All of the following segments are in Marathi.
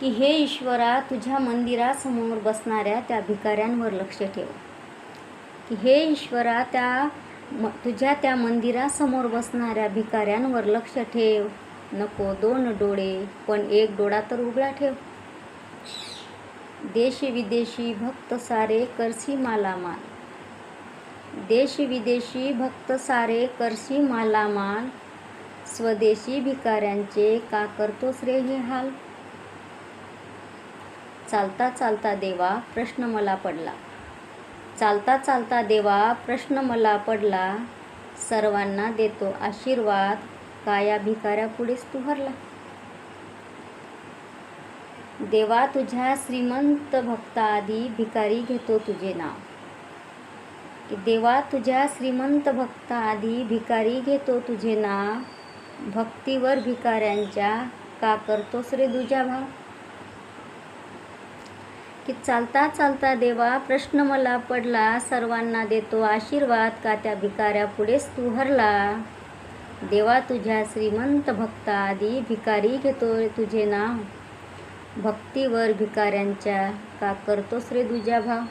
की हे ईश्वरा, तुझ्या मंदिरासमोर बसणाऱ्या त्या भिकाऱ्यांवर लक्ष ठेव. की हे ईश्वरा, तुझ्या त्या मंदिरासमोर बसणाऱ्या भिकाऱ्यांवर लक्ष ठेव. नको 2 डोळे, पण 1 डोळा तर उघडा ठेव. देशी विदेशी भक्त सारे करसी मालामाल. देशी विदेशी भक्त सारे करसी मालामाल. स्वदेशी भिकाऱ्यांचे का करतोस रे हे हाल. चालता चालता देवा प्रश्न मला पडला. चालता चालता देवा प्रश्न मला पडला. सर्वांना देतो आशीर्वाद, का या भिकाऱ्यापुढेच तू हरला. देवा, तुझ्या श्रीमंत भक्ताआधी भिकारी घेतो तुझे नाव. देवा, तुझ्या श्रीमंत भक्ताआधी भिकारी घेतो तुझे नाव. भक्तीवर भिकाऱ्यांच्या का करतोस रे दुजा भाव. की चालता चालता देवा प्रश्न मला पडला. सर्वांना देतो आशीर्वाद, का त्या भिकाऱ्यापुढेच तू हरला. देवा, तुझ्या श्रीमंत भक्ताआधी भिकारी घेतो तुझे नाव. भक्तीवर भिकाऱ्यांच्या का करतोस रे दुजा भाव.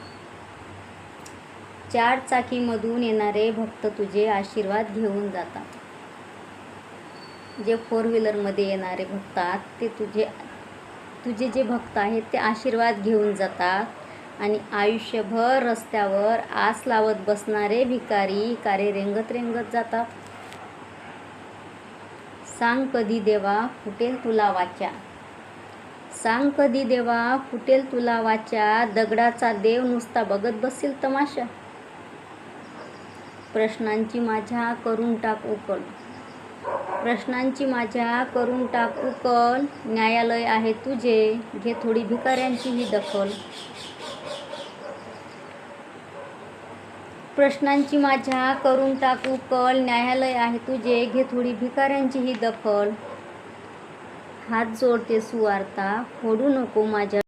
4 चाकीमधून येणारे भक्त तुझे आशीर्वाद घेऊन जातात. जे 4 व्हीलरमध्ये येणारे भक्त आहेत ते तुझे जे भक्त आहेत ते आशीर्वाद घेऊन जातात. आणि आयुष्यभर रस्त्यावर आस लावत बसणारे भिकारी कारे रेंगत रेंगत जातात. सांग कधी देवा फुटेल तुला वाचा. सांग कधी देवा फुटेल तुला वाचा. दगडाचा देव नुसता बघत बसेल तमाशा. प्रश्नांची माझ्या करून टाक उकल. प्रश्नांची माझ्या करून टाक उकल. न्यायालय आहे तुझे, घे थोडी भिकाऱ्यांची ही दखल. प्रश्नांची माझ्या करून टाक उकल. न्यायालय आहे तुझे, घे थोडी भिकाऱ्यांची ही दखल. हात जोडते सुवार्ता, फोडू नको माझ्या